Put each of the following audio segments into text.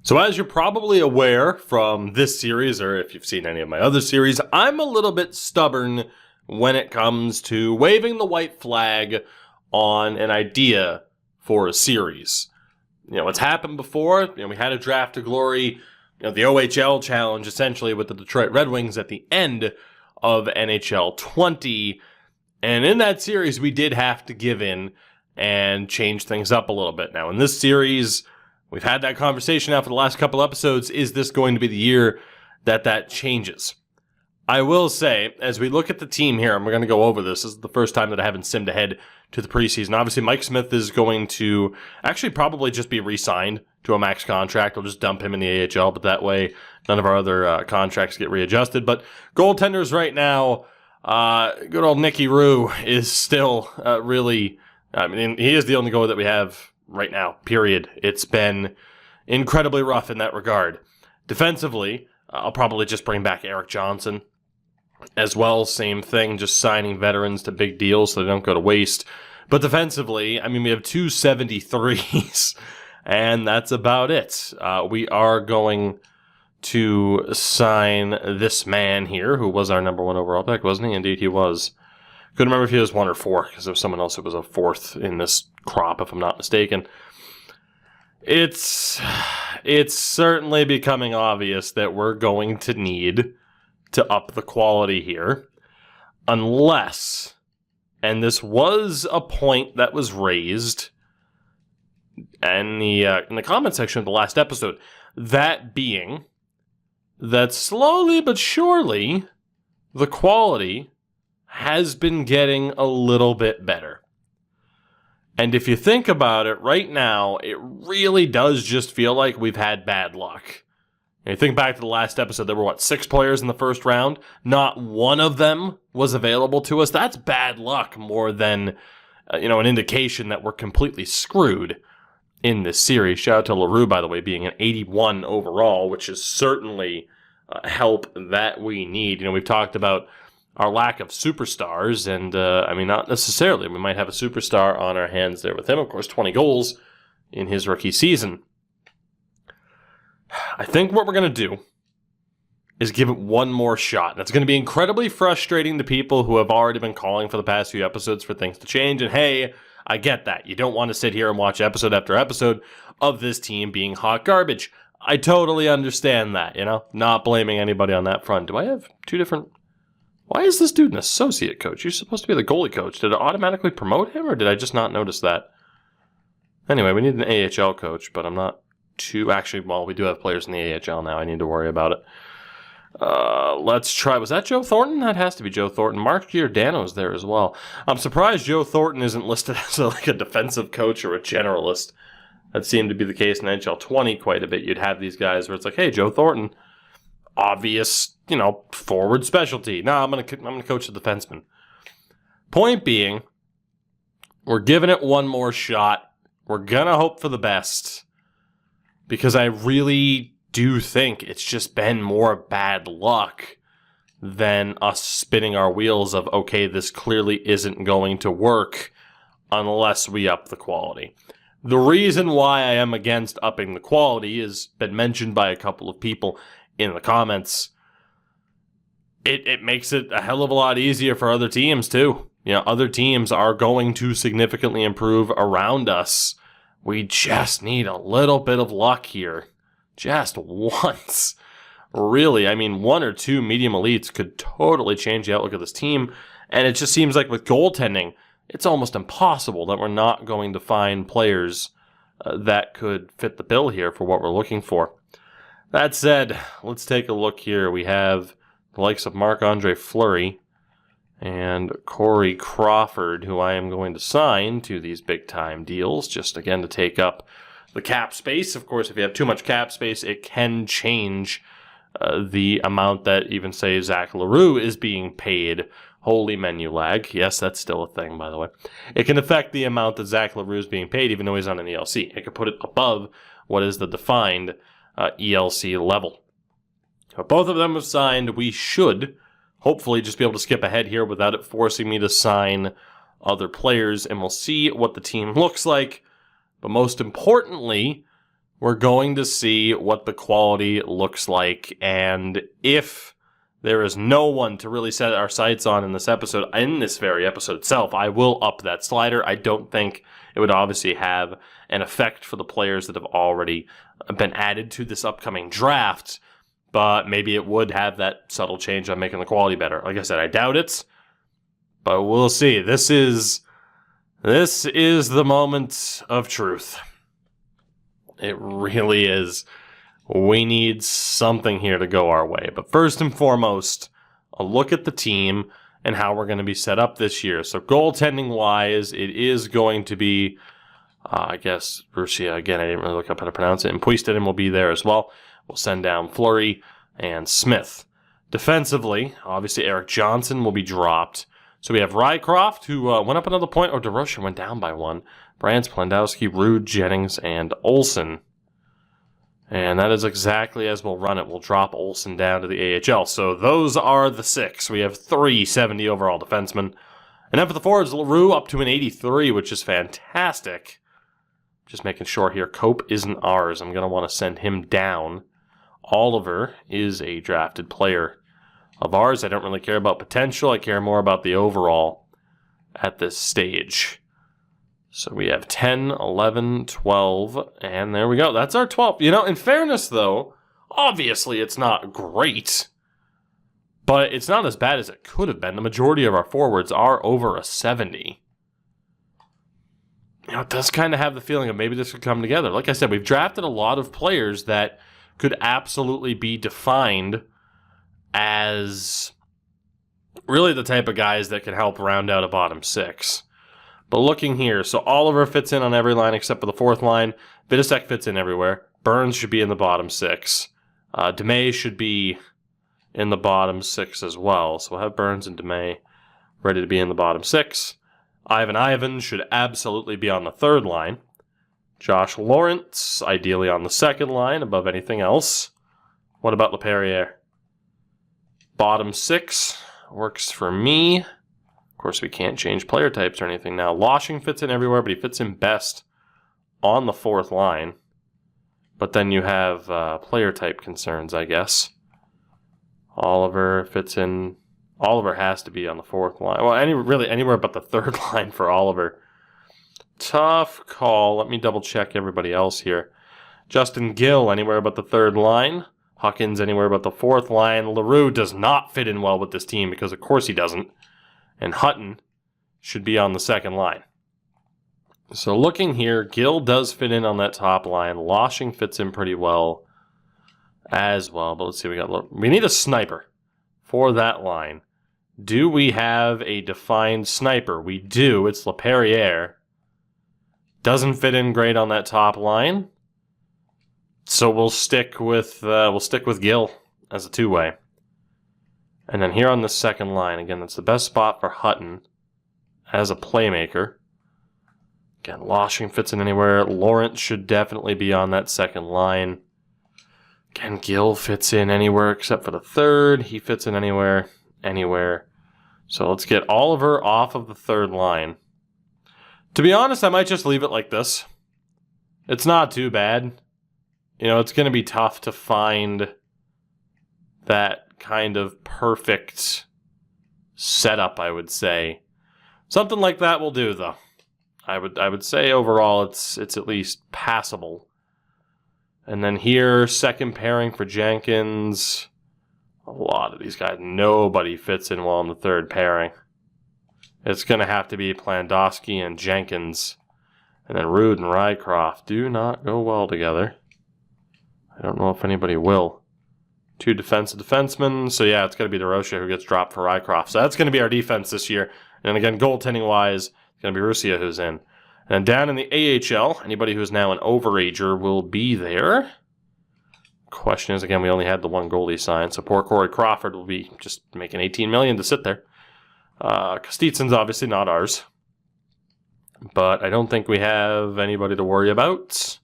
So as you're probably aware from this series, or if you've seen any of my other series, I'm a little bit stubborn when it comes to waving the white flag on an idea for a series. You know, it's happened before. You know, we had a Draft to Glory, the OHL challenge essentially with the Detroit Red Wings at the end of NHL 20. And in that series, we did have to give in and change things up a little bit. Now, in this series, we've had that conversation now for the last couple episodes. Is this going to be the year that changes? I will say, as we look at the team here, and we're going to go over this is the first time that I haven't simmed ahead to the preseason. Obviously, Mike Smith is going to actually probably just be re-signed to a max contract. We'll just dump him in the AHL, but that way none of our other contracts get readjusted. But goaltenders right now, good old Nicky Rue is still really, I mean, he is the only goalie that we have right now, period. It's been incredibly rough in that regard. Defensively, I'll probably just bring back Eric Johnson as well. Same thing, just signing veterans to big deals so they don't go to waste. But defensively, I mean, we have 273s, and that's about it. We are going to sign this man here, who was our number one overall pick, wasn't he? Indeed, he was. Couldn't remember if he was 1 or 4, because there was someone else who was a 4th in this crop, if I'm not mistaken. It's certainly becoming obvious that we're going to need to up the quality here, unless, and this was a point that was raised in the comment section of the last episode, that being that slowly but surely the quality has been getting a little bit better. And if you think about it, right now, it really does just feel like we've had bad luck. And you think back to the last episode, there were, 6 players in the first round? Not one of them was available to us. That's bad luck more than, an indication that we're completely screwed in this series. Shout out to LaRue, by the way, being an 81 overall, which is certainly help that we need. We've talked about our lack of superstars, and not necessarily. We might have a superstar on our hands there with him. Of course, 20 goals in his rookie season. I think what we're going to do is give it one more shot. And it's going to be incredibly frustrating to people who have already been calling for the past few episodes for things to change. And hey, I get that. You don't want to sit here and watch episode after episode of this team being hot garbage. I totally understand that, Not blaming anybody on that front. Do I have 2 different... Why is this dude an associate coach? You're supposed to be the goalie coach. Did it automatically promote him, or did I just not notice that? Anyway, we need an AHL coach, but I'm not too... Actually, we do have players in the AHL now. I need to worry about it. Let's try... Was that Joe Thornton? That has to be Joe Thornton. Mark Giordano's there as well. I'm surprised Joe Thornton isn't listed as a defensive coach or a generalist. That seemed to be the case in NHL 20 quite a bit. You'd have these guys where it's like, hey, Joe Thornton, obvious... forward specialty. No, I'm gonna coach the defenseman. Point being, we're giving it one more shot. We're gonna hope for the best, because I really do think it's just been more bad luck than us spinning our wheels of, okay, this clearly isn't going to work unless we up the quality. The reason why I am against upping the quality has been mentioned by a couple of people in the comments. It makes it a hell of a lot easier for other teams, too. Other teams are going to significantly improve around us. We just need a little bit of luck here. Just once. Really, 1 or 2 medium elites could totally change the outlook of this team. And it just seems like with goaltending, it's almost impossible that we're not going to find players that could fit the bill here for what we're looking for. That said, let's take a look here. We have the likes of Marc-Andre Fleury and Corey Crawford, who I am going to sign to these big-time deals, just again to take up the cap space. Of course, if you have too much cap space, it can change the amount that even, say, Zach LaRue is being paid. Holy menu lag. Yes, that's still a thing, by the way. It can affect the amount that Zach LaRue is being paid, even though he's on an ELC. It could put it above what is the defined ELC level. But both of them have signed. We should hopefully just be able to skip ahead here without it forcing me to sign other players, and we'll see what the team looks like. But most importantly, we're going to see what the quality looks like. And if there is no one to really set our sights on in this episode, in this very episode itself, I will up that slider. I don't think it would obviously have an effect for the players that have already been added to this upcoming draft, but maybe it would have that subtle change on making the quality better. Like I said, I doubt it, but we'll see. This is the moment of truth. It really is. We need something here to go our way. But first and foremost, a look at the team and how we're going to be set up this year. So goaltending-wise, it is going to be, I guess, Russia. Again, I didn't really look up how to pronounce it. And Puistinen will be there as well. We'll send down Fleury and Smith. Defensively, obviously, Eric Johnson will be dropped. So we have Rycroft, who went up another point, or DeRocher went down by one. Brandt, Plendowski, Rude, Jennings, and Olsen. And that is exactly as we'll run it. We'll drop Olsen down to the AHL. So those are the 6. We have 3 70 overall defensemen. And then for the forwards, LaRue up to an 83, which is fantastic. Just making sure here, Cope isn't ours. I'm going to want to send him down. Oliver is a drafted player of ours. I don't really care about potential. I care more about the overall at this stage. So we have 10, 11, 12, and there we go. That's our 12. You know, in fairness, though, obviously it's not great, but it's not as bad as it could have been. The majority of our forwards are over a 70. You know, it does kind of have the feeling of maybe this could come together. Like I said, we've drafted a lot of players that could absolutely be defined as really the type of guys that can help round out a bottom 6. But looking here, so Oliver fits in on every line except for the 4th line. Vidicek fits in everywhere. Burns should be in the bottom 6. DeMay should be in the bottom 6 as well. So we'll have Burns and DeMay ready to be in the bottom 6. Ivan should absolutely be on the 3rd line. Josh Lawrence, ideally on the 2nd line above anything else. What about LePerriere? Bottom 6 works for me. Of course, we can't change player types or anything now. Loshing fits in everywhere, but he fits in best on the 4th line. But then you have player type concerns, I guess. Oliver fits in. Oliver has to be on the 4th line. Well, anywhere but the 3rd line for Oliver. Tough call. Let me double check everybody else here. Justin Gill anywhere but the 3rd line. Huckins anywhere but the 4th line. LaRue does not fit in well with this team because of course he doesn't. And Hutton should be on the 2nd line. So looking here, Gill does fit in on that top line. Loshing fits in pretty well as well. But let's see, we need a sniper for that line. Do we have a defined sniper? We do. It's LePerriere. Doesn't fit in great on that top line. So we'll stick with Gill as a 2-way. And then here on the 2nd line, again, that's the best spot for Hutton as a playmaker. Again, Loshing fits in anywhere. Lawrence should definitely be on that 2nd line. Again, Gill fits in anywhere except for the 3rd. He fits in anywhere. So let's get Oliver off of the 3rd line. To be honest, I might just leave it like this. It's not too bad. You know, it's going to be tough to find that kind of perfect setup, I would say. Something like that will do, though. I would say overall it's at least passable. And then here, 2nd pairing for Jenkins. A lot of these guys, nobody fits in well in the 3rd pairing. It's going to have to be Plendowski and Jenkins. And then Rude and Rycroft do not go well together. I don't know if anybody will. 2 defensive defensemen. So yeah, it's going to be DeRocher who gets dropped for Rycroft. So that's going to be our defense this year. And again, goaltending-wise, it's going to be Russia who's in. And down in the AHL, anybody who's now an overager will be there. Question is, again, we only had the 1 goalie signed, so poor Corey Crawford will be just making $18 million to sit there. Kostitsyn's obviously not ours. But I don't think we have anybody to worry about.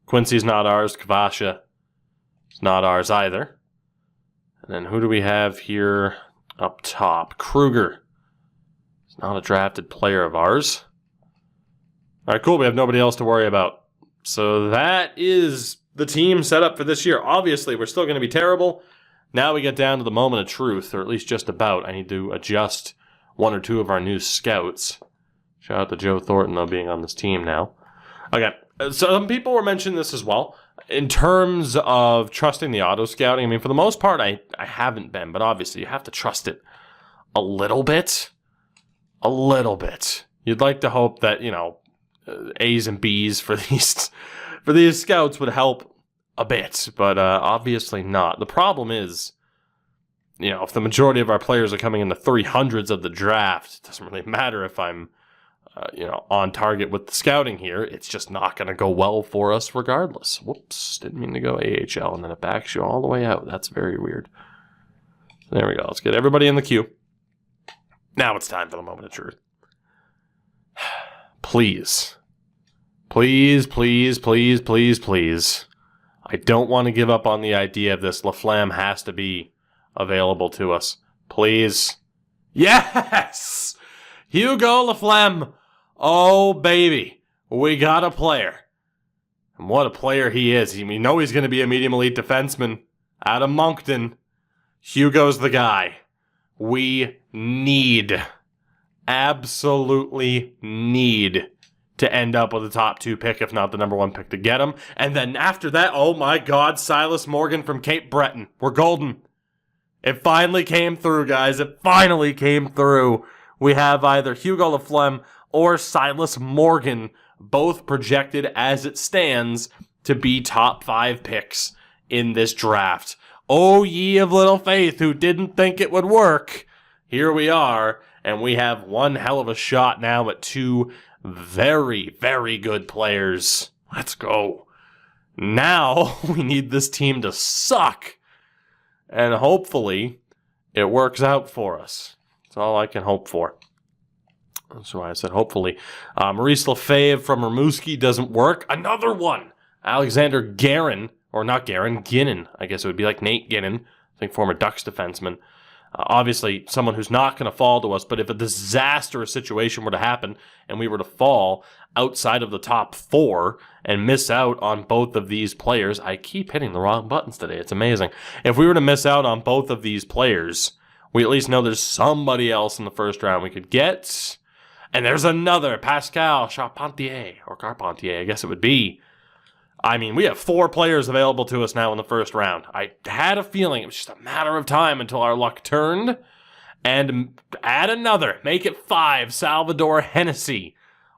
Quincy's not ours. Kvasha is not ours either. And then who do we have here up top? Kruger. He's not a drafted player of ours. All right, cool. We have nobody else to worry about. So that is the team set up for this year. Obviously, we're still going to be terrible. Now we get down to the moment of truth, or at least just about. I need to adjust one or two of our new scouts. Shout out to Joe Thornton, though, being on this team now. Okay, so some people were mentioning this as well. In terms of trusting the auto scouting, I mean, for the most part, I haven't been, but obviously you have to trust it a little bit. A little bit. You'd like to hope that, A's and B's for these scouts would help a bit, but obviously not. The problem is, if the majority of our players are coming in the 300s of the draft, it doesn't really matter if I'm, on target with the scouting here. It's just not going to go well for us regardless. Whoops, didn't mean to go AHL, and then it backs you all the way out. That's very weird. There we go. Let's get everybody in the queue. Now it's time for the moment of truth. Please. Please, please, please, please, please. I don't want to give up on the idea of this. Laflamme has to be available to us. Please. Yes! Hugo Laflamme. Oh, baby. We got a player. And what a player he is. We know he's going to be a medium elite defenseman out of Moncton. Hugo's the guy. We absolutely need to end up with a top 2 pick, if not the number 1 pick, to get him. And then after that, oh my God, Silas Morgan from Cape Breton. We're golden. It finally came through, guys. It finally came through. We have either Hugo Laflamme or Silas Morgan, both projected as it stands to be top 5 picks in this draft. Oh, ye of little faith who didn't think it would work. Here we are, and we have one hell of a shot now at 2 very, very good players. Let's go. Now we need this team to suck, and hopefully it works out for us. That's all I can hope for. That's why I said hopefully. Maurice Lefebvre from Rimouski doesn't work. Another one. Alexander Guerin, or not Guerin, Ginnon. I guess it would be like Nate Ginnon, I think former Ducks defenseman. Obviously, someone who's not going to fall to us, but if a disastrous situation were to happen and we were to fall outside of the top 4 and miss out on both of these players, I keep hitting the wrong buttons today. It's amazing. If we were to miss out on both of these players, we at least know there's somebody else in the first round we could get. And there's another, Pascal Charpentier, or Carpentier, I guess it would be. I mean, we have 4 players available to us now in the first round. I had a feeling it was just a matter of time until our luck turned. And add another, make it 5, Salvador Hennessy,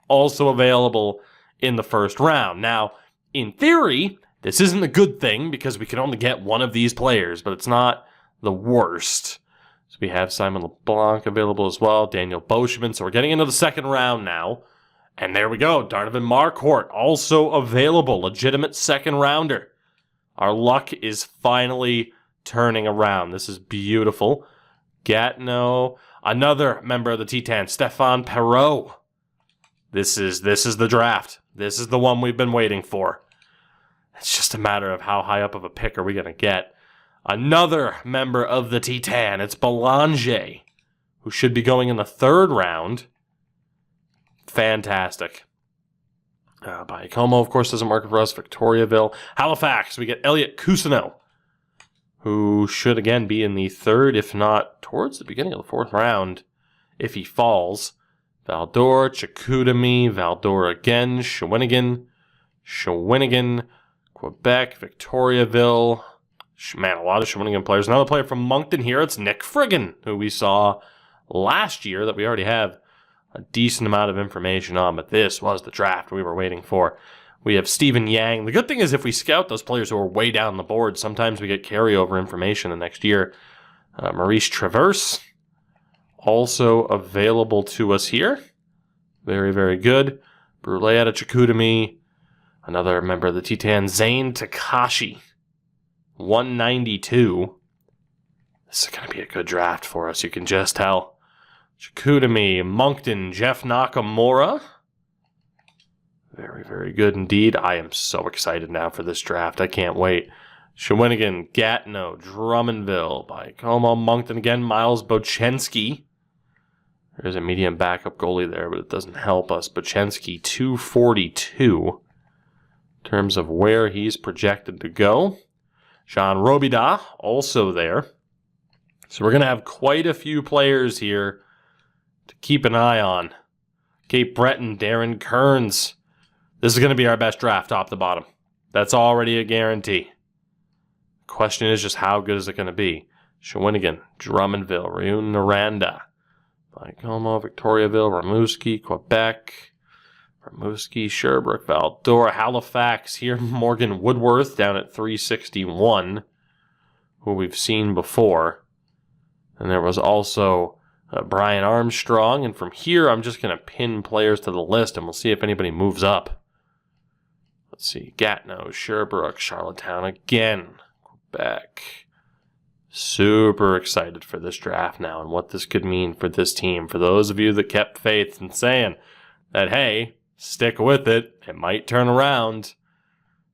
also available in the first round. Now, in theory, this isn't a good thing because we can only get one of these players, but it's not the worst. So we have Simon LeBlanc available as well, Daniel Boschman. So we're getting into the second round now. And there we go, Donovan Marquardt, also available, legitimate second rounder. Our luck is finally turning around. This is beautiful. Gatineau, another member of the Titan, Stéphane Perreault. This is the draft. This is the one we've been waiting for. It's just a matter of how high up of a pick are we going to get. Another member of the Titan, it's Belanger, who should be going in the third round. Fantastic. Baie-Comeau, of course, doesn't work for us. Victoriaville. Halifax, we get Elliot Cousineau, who should, again, be in the third, if not towards the beginning of the fourth round, if he falls. Val-d'Or, Chicoutimi, Val-d'Or again, Shawinigan, Quebec, Victoriaville. Man, a lot of Shawinigan players. Another player from Moncton here, it's Nick Friggin, who we saw last year that we already have a decent amount of information on, but this was the draft we were waiting for. We have Stephen Yang. The good thing is if we scout those players who are way down the board, sometimes we get carryover information the next year. Maurice Traverse, also available to us here. Very, very good. Brule out of Chicoutimi. Another member of the Titan, Zane Takashi. 192. This is going to be a good draft for us, you can just tell. Chicoutimi, Moncton, Jeff Nakamura. Very, very good indeed. I am so excited now for this draft. I can't wait. Shawinigan, Gatineau, Drummondville, Baie-Comeau, Moncton again, Miles Bochenski. There's a medium backup goalie there, but it doesn't help us. Bochenski, 242. in terms of where he's projected to go. Jean Robida also there. So we're going to have quite a few players here to keep an eye on. Cape Breton, Darren Kearns. This is going to be our best draft top to bottom. That's already a guarantee. Question is just how good is it going to be? Shawinigan, Drummondville, Rouyn-Noranda, Baie-Comeau, Victoriaville, Rimouski, Quebec, Rimouski, Sherbrooke, Val-d'Or, Halifax. Here, Morgan Woodworth down at 361, who we've seen before. And there was also Brian Armstrong. And from here, I'm just going to pin players to the list, and we'll see if anybody moves up. Let's see. Gatineau, Sherbrooke, Charlottetown again, Quebec. Super excited for this draft now and what this could mean for this team. For those of you that kept faith and saying that, hey, stick with it, it might turn around.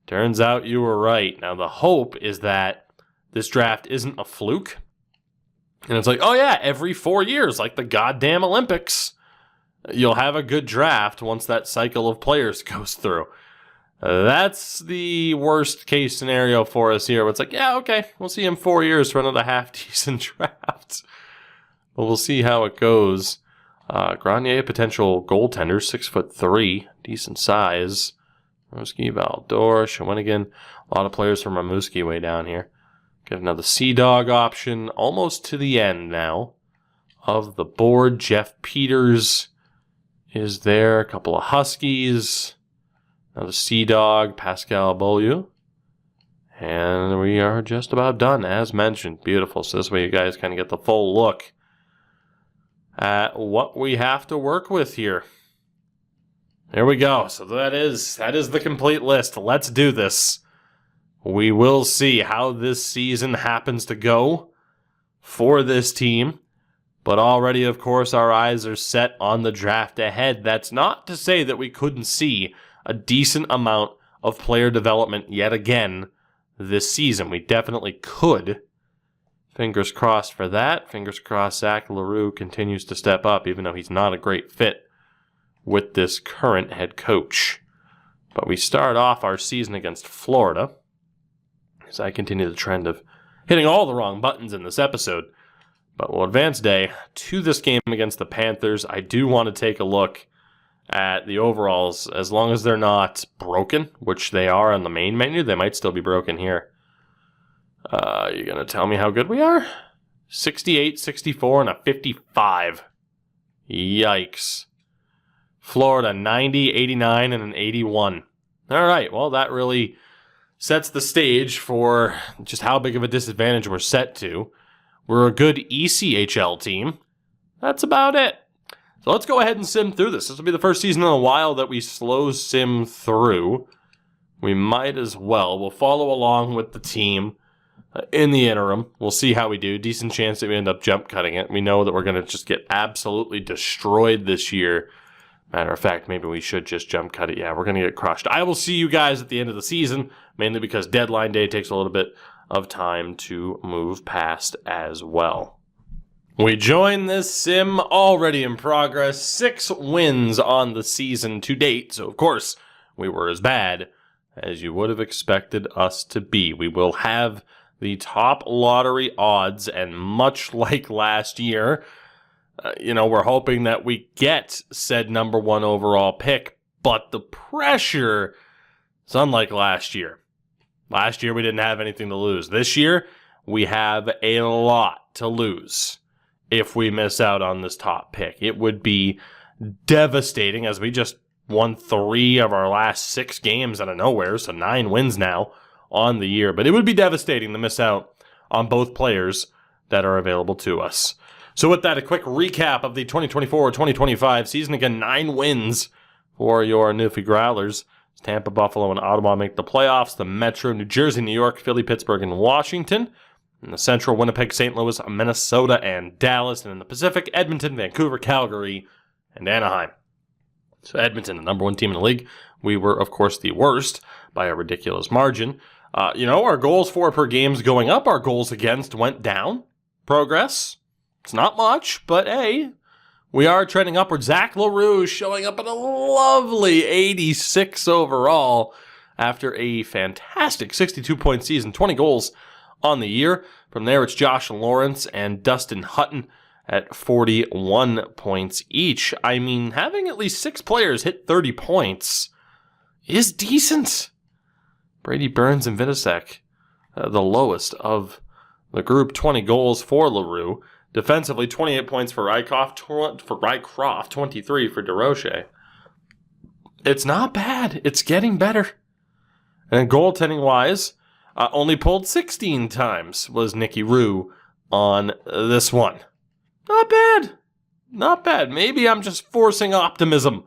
Turns out you were right. Now, the hope is that this draft isn't a fluke. And it's like, oh yeah, every 4 years, like the goddamn Olympics, you'll have a good draft once that cycle of players goes through. That's the worst case scenario for us here. It's like, yeah, okay, we'll see in 4 years for another half-decent draft. But we'll see how it goes. Grenier, potential goaltender, 6'3", decent size. Rimouski, Val-d'Or, Shawinigan. A lot of players from Rimouski way down here. Get another Sea Dog option, almost to the end now of the board. Jeff Peters is there. A couple of Huskies. Another Sea Dog, Pascal Beaulieu. And we are just about done, as mentioned. Beautiful. So this way you guys kind of get the full look at what we have to work with here. There we go. So that is the complete list. Let's do this. We will see how this season happens to go for this team. But already, of course, our eyes are set on the draft ahead. That's not to say that we couldn't see a decent amount of player development yet again this season. We definitely could. Fingers crossed for that. Fingers crossed Zach LaRue continues to step up, even though he's not a great fit with this current head coach. But we start off our season against Florida, as I continue the trend of hitting all the wrong buttons in this episode. But we'll advance day to this game against the Panthers. I do want to take a look at the overalls, as long as they're not broken, which they are on the main menu. They might still be broken here. You're going to tell me how good we are? 68, 64, and a 55. Yikes. Florida, 90, 89, and an 81. All right, well, that really sets the stage for just how big of a disadvantage we're set to. We're a good ECHL team. That's about it. So let's go ahead and sim through this. This will be the first season in a while that we slow sim through. We might as well. We'll follow along with the team in the interim. We'll see how we do. Decent chance that we end up jump cutting it. We know that we're going to just get absolutely destroyed this year. Matter of fact, maybe we should just jump cut it. Yeah, we're going to get crushed. I will see you guys at the end of the season, mainly because deadline day takes a little bit of time to move past as well. We join this sim already in progress. 6 wins on the season to date. So, of course, we were as bad as you would have expected us to be. We will have the top lottery odds, and much like last year, we're hoping that we get said number 1 overall pick, but the pressure is unlike last year. Last year, we didn't have anything to lose. This year, we have a lot to lose if we miss out on this top pick. It would be devastating, as we just won 3 of our last 6 games out of nowhere, so 9 wins now on the year. But it would be devastating to miss out on both players that are available to us. So with that, a quick recap of the 2024-2025 season. Again, 9 wins for your Newfie Growlers. Tampa, Buffalo, and Ottawa make the playoffs. The Metro, New Jersey, New York, Philly, Pittsburgh, and Washington. In the Central, Winnipeg, St. Louis, Minnesota, and Dallas. And in the Pacific, Edmonton, Vancouver, Calgary, and Anaheim. So Edmonton, the number 1 team in the league. We were, of course, the worst by a ridiculous margin. Our goals for per games going up. Our goals against went down. Progress. It's not much, but hey, we are trending upward. Zach LaRue showing up at a lovely 86 overall. after a fantastic 62-point season, 20 goals on the year. From there, it's Josh Lawrence and Dustin Hutton at 41 points each. I mean, having at least 6 players hit 30 points is decent. Brady, Burns, and Vidicek, the lowest of the group. 20 goals for LaRue. Defensively, 28 points for Rycroft, 23 for DeRoche. It's not bad. It's getting better. And goaltending-wise, only pulled 16 times was Nicky Rue on this one. Not bad. Not bad. Maybe I'm just forcing optimism.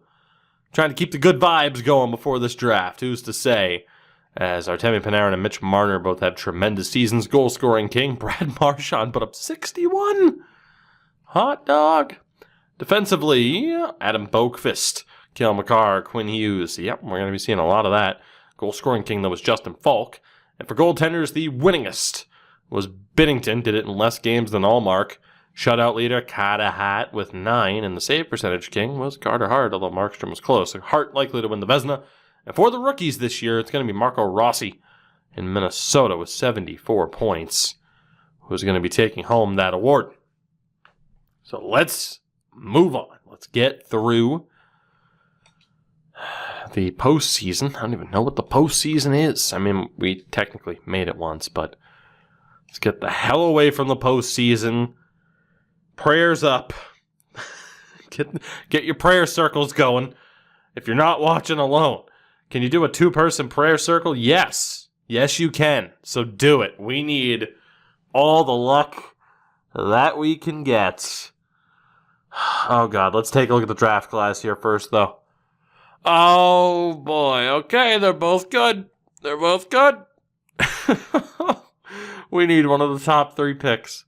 Trying to keep the good vibes going before this draft. Who's to say? As Artemi Panarin and Mitch Marner both have tremendous seasons. Goal-scoring king Brad Marchand put up 61. Hot dog. Defensively, Adam Boqvist, Cale Makar, Quinn Hughes. Yep, we're going to be seeing a lot of that. Goal-scoring king, though, was Justin Falk. And for goaltenders, the winningest was Binnington. Did it in less games than Allmark. Shutout leader, Carter Hart with 9. And the save percentage king was Carter Hart, although Markstrom was close. So Hart likely to win the Vezina. And for the rookies this year, it's going to be Marco Rossi in Minnesota with 74 points, who's going to be taking home that award. So let's move on. Let's get through the postseason. I don't even know what the postseason is. I mean, we technically made it once, but let's get the hell away from the postseason. Prayers up. Get your prayer circles going. If you're not watching alone, can you do a 2-person prayer circle? Yes. Yes, you can. So do it. We need all the luck that we can get. Oh, God. Let's take a look at the draft class here first, though. Oh, boy. Okay, they're both good. They're both good. We need one of the top 3 picks.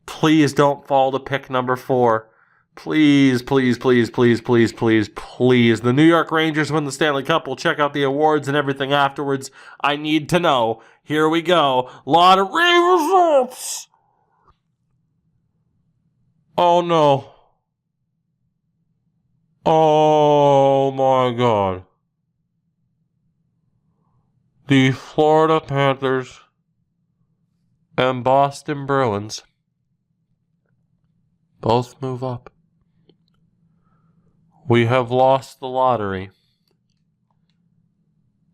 Please don't fall to pick number 4. Please, please, please, please, please, please, please. The New York Rangers win the Stanley Cup. We'll check out the awards and everything afterwards. I need to know. Here we go. Lottery results. Oh, no. Oh, my God. The Florida Panthers and Boston Bruins both move up. We have lost the lottery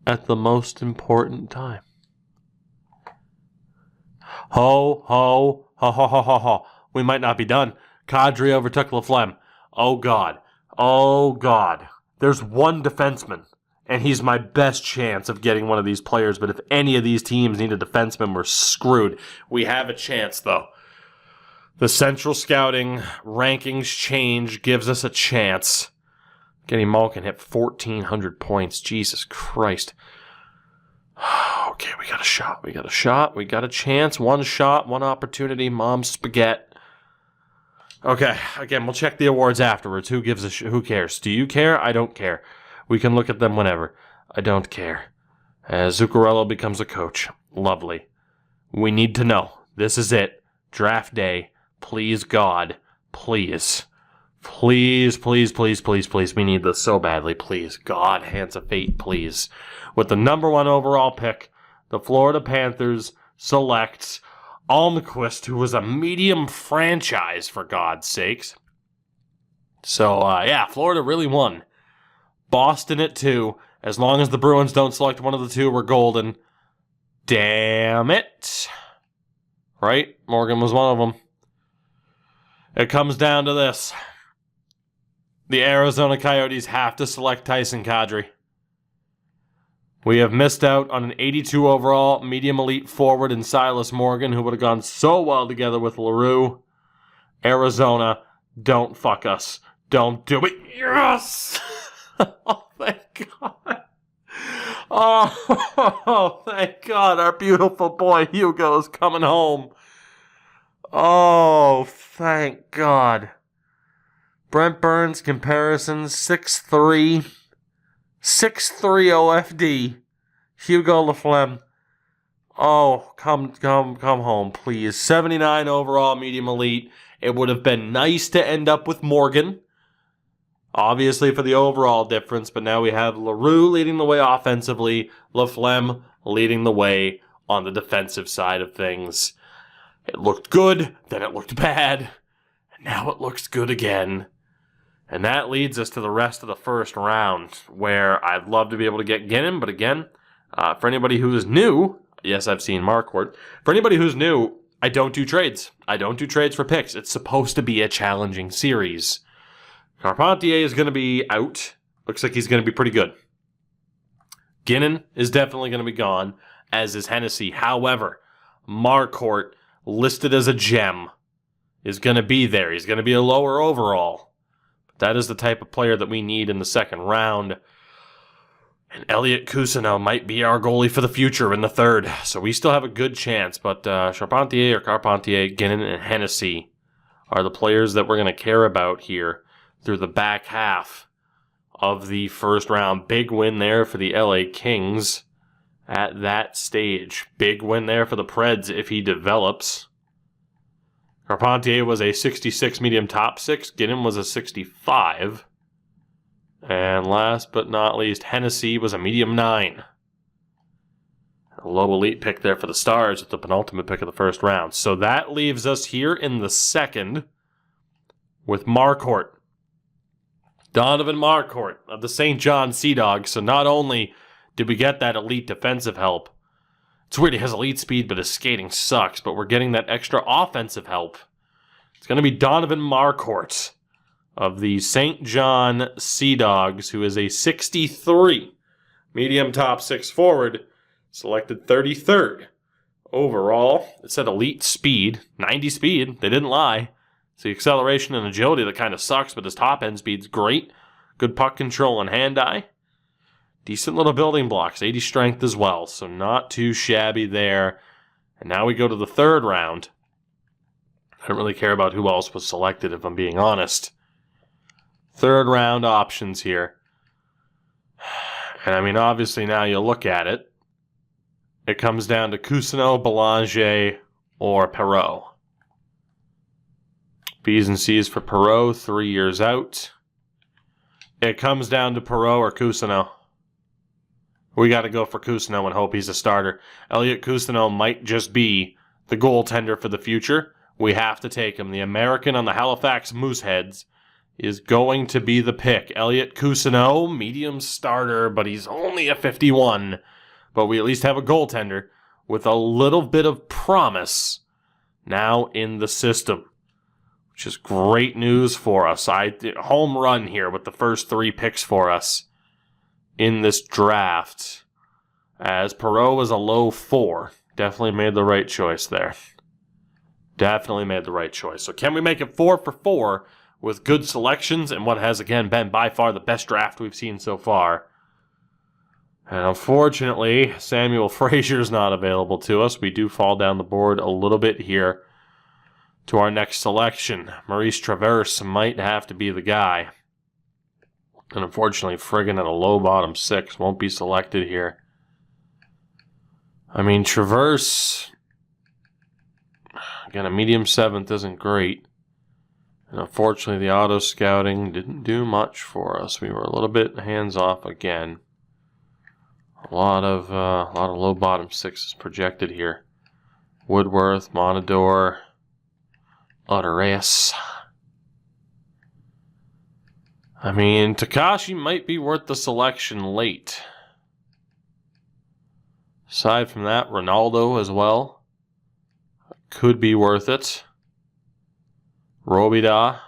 at the most important time. Ho, ho, ho, ho, ho, ho, ho. We might not be done. Kadri overtook Laflemme. Oh, God. Oh, God. There's one defenseman, and he's my best chance of getting one of these players, but if any of these teams need a defenseman, we're screwed. We have a chance, though. The central scouting rankings change gives us a chance. Kenny Malkin hit 1,400 points. Jesus Christ. Okay, we got a shot. We got a shot. We got a chance. One shot, one opportunity. Mom's spaghetti. Okay, again, we'll check the awards afterwards. Who gives a who cares? Do you care? I don't care. We can look at them whenever. I don't care. As Zuccarello becomes a coach. Lovely. We need to know. This is it. Draft day. Please, God. Please. Please, please, please, please, please. We need this so badly. Please. God, hands of fate, please. With the number 1 overall pick, the Florida Panthers selects Almquist, who was a medium franchise, for God's sakes. So, yeah, Florida really won. Boston at 2. As long as the Bruins don't select one of the 2, we're golden. Damn it. Right? Morgan was one of them. It comes down to this. The Arizona Coyotes have to select Tyson Kadri. We have missed out on an 82 overall medium elite forward in Silas Morgan, who would have gone so well together with LaRue. Arizona, don't fuck us. Don't do it. Yes! Oh, thank God. Oh, thank God. Our beautiful boy Hugo is coming home. Oh, thank God. Brent Burns comparisons, 6'3", 6'3" OFD. Hugo Laflemme. Oh, come home, please. 79 overall medium elite. It would have been nice to end up with Morgan. obviously for the overall difference, but now we have LaRue leading the way offensively, Laflemme leading the way on the defensive side of things. It looked good, then it looked bad, and now it looks good again. And that leads us to the rest of the first round, where I'd love to be able to get Ginnon, but again, for anybody who is new, yes, I've seen Marquardt. For anybody who's new, I don't do trades. I don't do trades for picks. It's supposed to be a challenging series. Carpentier is going to be out. Looks like he's going to be pretty good. Ginnon is definitely going to be gone, as is Hennessy. However, Marquardt, listed as a gem, is going to be there. He's going to be a lower overall. But that is the type of player that we need in the second round. And Elliot Cousineau might be our goalie for the future in the third. So we still have a good chance. But Carpentier, Ginnon, and Hennessy are the players that we're going to care about here through the back half of the first round. Big win there for the LA Kings at that stage. Big win there for the Preds if he develops. Carpentier was a 66 medium top 6. Ginnon was a 65. And last but not least, Hennessy was a medium 9. A low elite pick there for the Stars at the penultimate pick of the first round. So that leaves us here in the second with Marquardt. Donovan Marquardt of the St. John Sea Dogs. So not only did we get that elite defensive help, it's weird he has elite speed, but his skating sucks, but we're getting that extra offensive help. It's going to be Donovan Marquardt of the St. John Sea Dogs, who is a 63 medium top 6 forward, selected 33rd overall. It said elite speed, 90 speed. They didn't lie. It's the acceleration and agility that kind of sucks, but his top end speed's great. Good puck control and hand-eye. Decent little building blocks, 80 strength as well, so not too shabby there. And now we go to the third round. I don't really care about who else was selected, if I'm being honest. Third round options here. And I mean, obviously now you look at it. It comes down to Cousineau, Belanger, or Perreault. B's and C's for Perreault, 3 years out. It comes down to Perreault or Cousineau. We got to go for Cousineau and hope he's a starter. Elliot Cousineau might just be the goaltender for the future. We have to take him. The American on the Halifax Mooseheads is going to be the pick. Elliot Cousineau, medium starter, but he's only a 51. But we at least have a goaltender with a little bit of promise now in the system, which is great news for us. Home run here with the first 3 picks for us in this draft, as Perreault was a low 4. Definitely made the right choice there. Definitely made the right choice. So can we make it 4 for 4 with good selections and what has, again, been by far the best draft we've seen so far? And unfortunately, Samuel Fraser's not available to us. We do fall down the board a little bit here to our next selection. Maurice Traverse might have to be the guy. And unfortunately, friggin' at a low bottom 6 won't be selected here. I mean, Traverse, again, a medium 7th isn't great. And unfortunately, the auto scouting didn't do much for us. We were a little bit hands off again. A lot of low bottom 6s projected here. Woodworth, Monador, Utteres. I mean, Takashi might be worth the selection late. Aside from that, Ronaldo as well could be worth it. Robida.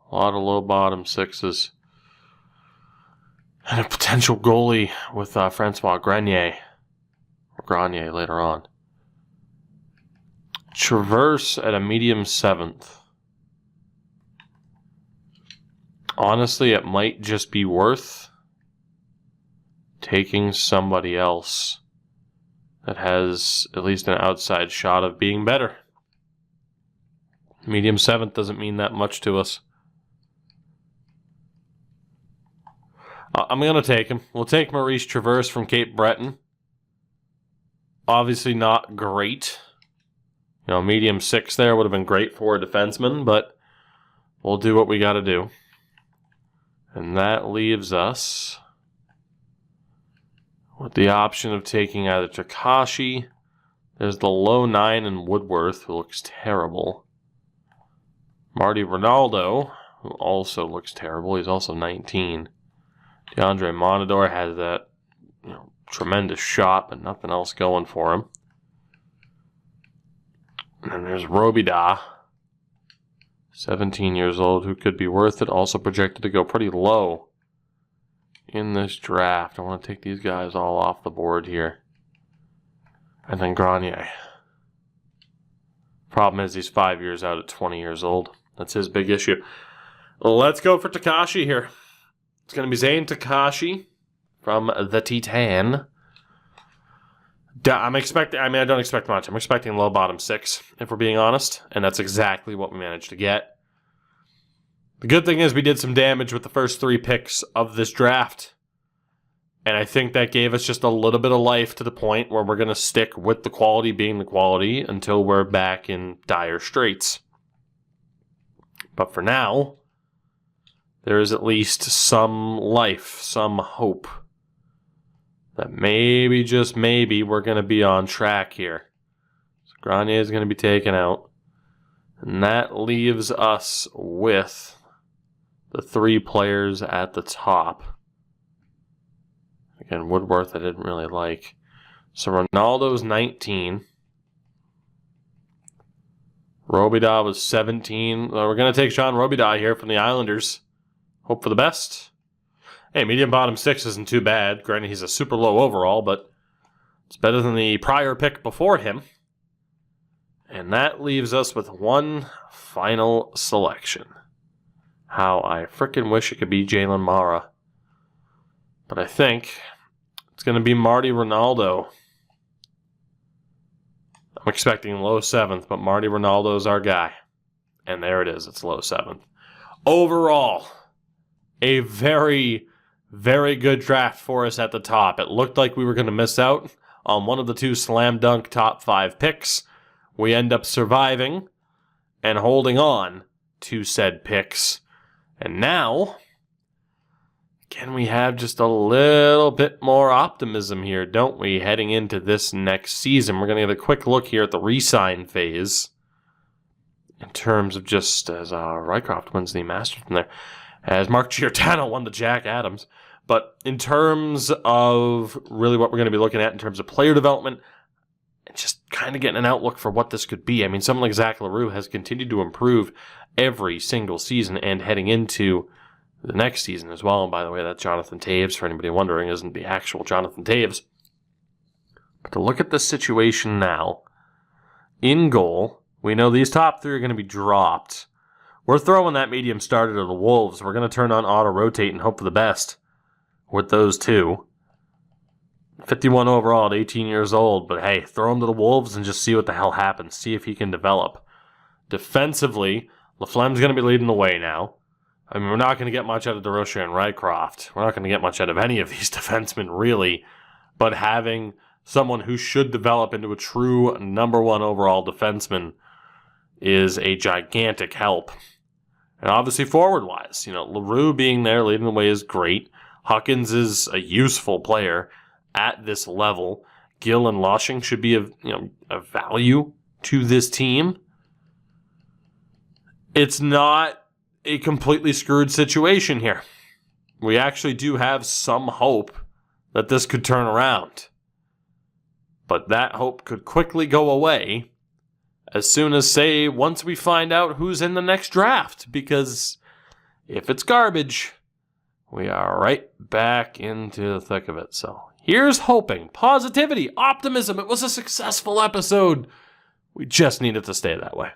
A lot of low bottom 6s. And a potential goalie with Francois Grenier. Or Grenier later on. Traverse at a medium 7th. Honestly, it might just be worth taking somebody else that has at least an outside shot of being better. Medium 7th doesn't mean that much to us. I'm going to take him. We'll take Maurice Traverse from Cape Breton. Obviously not great. You know, medium 6 there would have been great for a defenseman, but we'll do what we got to do. And that leaves us with the option of taking either Takashi. There's the low 9 in Woodworth, who looks terrible. Marty Ronaldo, who also looks terrible. He's also 19. DeAndre Monador has that tremendous shot, but nothing else going for him. And then there's Robida, 17 years old, who could be worth it. Also projected to go pretty low in this draft. I want to take these guys all off the board here. And then Grenier. Problem is he's 5 years out at 20 years old. That's his big issue. Let's go for Takashi here. It's going to be Zane Takashi from the Titan. I don't expect much. I'm expecting low bottom 6, if we're being honest. And that's exactly what we managed to get. The good thing is we did some damage with the first 3 picks of this draft. And I think that gave us just a little bit of life to the point where we're going to stick with the quality being the quality until we're back in dire straits. But for now, there is at least some life, some hope that maybe, just maybe, we're going to be on track here. So Grenier is going to be taken out. And that leaves us with the 3 players at the top. Again, Woodworth I didn't really like. So Ronaldo's 19. Robida was 17. We're going to take Jean Robida here from the Islanders. Hope for the best. Hey, medium bottom 6 isn't too bad. Granted, he's a super low overall, but it's better than the prior pick before him. And that leaves us with one final selection. How I frickin' wish it could be Jalen Mara. But I think it's going to be Marty Ronaldo. I'm expecting low 7th, but Marty Ronaldo is our guy. And there it is. It's low 7th. Overall, a very, very good draft for us at the top. It looked like we were going to miss out on one of the 2 slam dunk top 5 picks. We end up surviving and holding on to said picks. And now, can we have just a little bit more optimism here, don't we, heading into this next season? We're going to get a quick look here at the re-sign phase in terms of just as Rycroft wins the Masters from there, as Mark Giordano won the Jack Adams. But in terms of really what we're going to be looking at in terms of player development, and just kind of getting an outlook for what this could be. I mean, someone like Zach LaRue has continued to improve every single season and heading into the next season as well. And by the way, that Jonathan Taves, for anybody wondering, isn't the actual Jonathan Taves. But to look at the situation now, in goal, we know these top 3 are going to be dropped. We're throwing that medium starter to the Wolves. We're going to turn on auto-rotate and hope for the best with those 2. 51 overall at 18 years old, but hey, throw him to the Wolves and just see what the hell happens. See if he can develop. Defensively, Laflemme's going to be leading the way now. I mean, we're not going to get much out of DeRocher and Rycroft. We're not going to get much out of any of these defensemen, really. But having someone who should develop into a true number 1 overall defenseman is a gigantic help. And obviously forward-wise, LaRue being there leading the way is great. Huckins is a useful player at this level. Gill and Loshing should be of value to this team. It's not a completely screwed situation here. We actually do have some hope that this could turn around. But that hope could quickly go away as soon as, say, once we find out who's in the next draft. Because if it's garbage, we are right back into the thick of it. So here's hoping. Positivity, optimism. It was a successful episode. We just need it to stay that way.